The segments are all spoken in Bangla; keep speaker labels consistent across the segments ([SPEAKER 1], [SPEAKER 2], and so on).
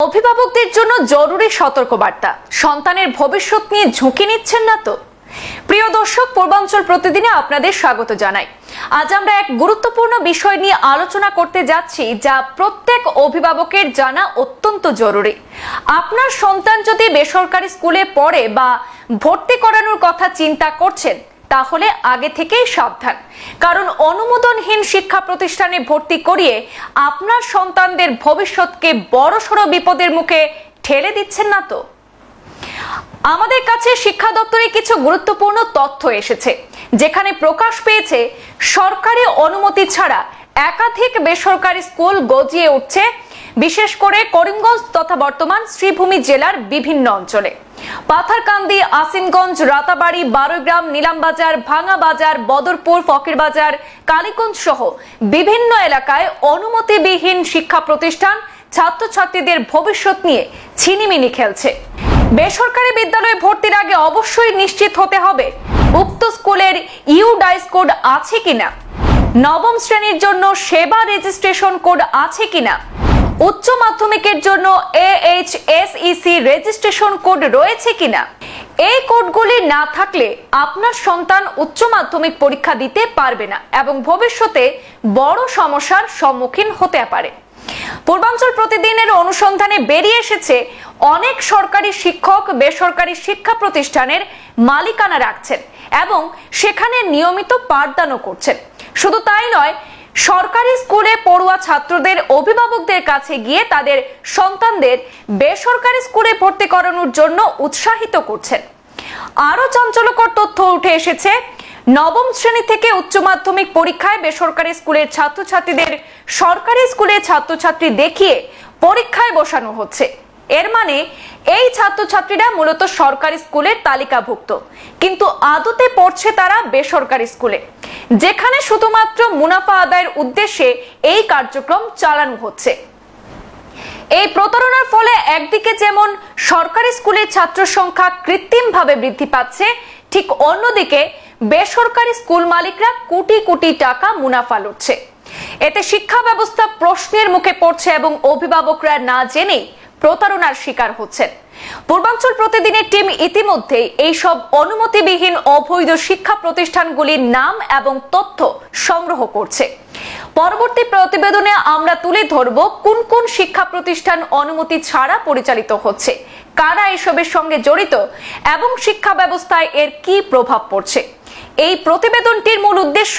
[SPEAKER 1] অভিভাবকদের জন্য জরুরি সতর্কবার্তা। সন্তানের ভবিষ্যৎ নিয়ে ঝুঁকি নিচ্ছেন না তো? প্রিয় দর্শক, পূর্বাঞ্চল প্রতিদিনে আপনাদের স্বাগত জানাই। আজ আমরা এক গুরুত্বপূর্ণ বিষয় নিয়ে আলোচনা করতে যাচ্ছি, যা প্রত্যেক অভিভাবকের জানা অত্যন্ত জরুরি। আপনার সন্তান যদি বেসরকারি স্কুলে পড়ে বা ভর্তি করানোর কথা চিন্তা করছেন, তাহলে আগে থেকেই সাবধান। কারণ অনুমোদনহীন শিক্ষা প্রতিষ্ঠানে ভর্তি করিয়ে আপনার সন্তানদের ভবিষ্যৎকে বড়সড় বিপদের মুখে ঠেলে দিচ্ছেন না তো? আমাদের কাছে শিক্ষা দপ্তরে কিছু গুরুত্বপূর্ণ তথ্য এসেছে, যেখানে প্রকাশ পেয়েছে সরকারি অনুমতি ছাড়া একাধিক বেসরকারি স্কুল গজিয়ে উঠছে, বিশেষ করে করিমগঞ্জ তথা বর্তমান শ্রীভূমি জেলার বিভিন্ন অঞ্চলে। পাথারকান্দি, আসিমগঞ্জ, রাতাবাড়ি, বারোগ্রাম, নিলামবাজার, ভাঙাবাজার, বদরপুর, ফকিরবাজার, কালীগঞ্জ সহ বিভিন্ন এলাকায় অনুমতিবিহীন শিক্ষা প্রতিষ্ঠান ছাত্রছাত্রীদের ভবিষ্যৎ নিয়ে ছিনিমিনি খেলছে। বেসরকারি বিদ্যালয়ে ভর্তির আগে অবশ্যই নিশ্চিত হতে হবে উক্ত স্কুলের ইউডাইস কোড আছে কিনা, নবম শ্রেণীর জন্য সেবা রেজিস্ট্রেশন কোড আছে কিনা, উচ্চ মাধ্যমিকের জন্য AHSEC রেজিস্ট্রেশন কোড রয়েছে কিনা। এই কোডগুলি না থাকলে আপনার সন্তান উচ্চ মাধ্যমিক পরীক্ষা দিতে পারবে না এবং ভবিষ্যতে বড় সমস্যার সম্মুখীন হতে পারে। পূর্বাঞ্চল প্রতিদিনের অনুসন্ধানে বেরিয়ে এসেছে, অনেক সরকারি শিক্ষক বেসরকারি শিক্ষা প্রতিষ্ঠানের মালিকানা রাখছেন এবং সেখানে নিয়মিত পাঠদানও করছেন। শুধু তাই নয়, সরকারি স্কুলে পড়ুয়া ছাত্রদের অভিভাবকদের কাছে গিয়ে তাদের সন্তানদের বেসরকারি স্কুলে ভর্তি করানোর জন্য উৎসাহিত করছেন। আরো চাঞ্চল্যকর তথ্য উঠে এসেছে, নবম শ্রেণী থেকে উচ্চ মাধ্যমিক পরীক্ষায় বেসরকারি স্কুলের ছাত্রছাত্রীদের সরকারি স্কুলের ছাত্রছাত্রী দেখিয়ে পরীক্ষায় বসানো হচ্ছে। এর মানে এই ছাত্রছাত্রীরা মূলত সরকারি স্কুলের তালিকাভুক্ত, কিন্তু আদতে পড়ছে তারা বেসরকারি স্কুলে, যেখানে শুধুমাত্র মুনাফা আদায়ের উদ্দেশ্যে এই কার্যক্রম চালানো হচ্ছে। এই প্রতারণার ফলে একদিকে যেমন সরকারি স্কুলের ছাত্র সংখ্যা কৃত্রিমভাবে বৃদ্ধি পাচ্ছে, ঠিক অন্যদিকে বেসরকারি স্কুল মালিকরা কোটি কোটি টাকা মুনাফা লুটছে। এতে শিক্ষা ব্যবস্থা প্রশ্নের মুখে পড়ছে এবং অভিভাবকরা না জেনেই প্রতারণার শিকার হচ্ছেন। পূর্বাঞ্চল প্রতিদিনের টিম ইতিমধ্যে এইসব অনুমতিবিহীন অবৈধ শিক্ষা প্রতিষ্ঠানগুলির নাম এবং তথ্য সংগ্রহ করছে। পরবর্তী প্রতিবেদনে আমরা তুলে ধরব কোন কোন শিক্ষা প্রতিষ্ঠান অনুমতি ছাড়া পরিচালিত হচ্ছে, কারা এসবের সঙ্গে জড়িত এবং শিক্ষা ব্যবস্থায় এর কি প্রভাব পড়ছে। এই প্রতিবেদনটির মূল উদ্দেশ্য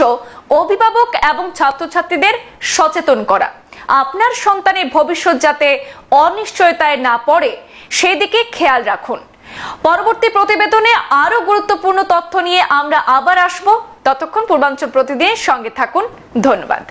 [SPEAKER 1] অভিভাবক এবং ছাত্রছাত্রীদের সচেতন করা, আপনার সন্তানের ভবিষ্যৎ যাতে অনিশ্চয়তায় না পড়ে সেদিকে খেয়াল রাখুন। পরবর্তী প্রতিবেদনে আরো গুরুত্বপূর্ণ তথ্য নিয়ে আমরা আবার আসব। ততক্ষণ পূর্বাঞ্চল প্রতিদিনের সঙ্গে থাকুন। ধন্যবাদ।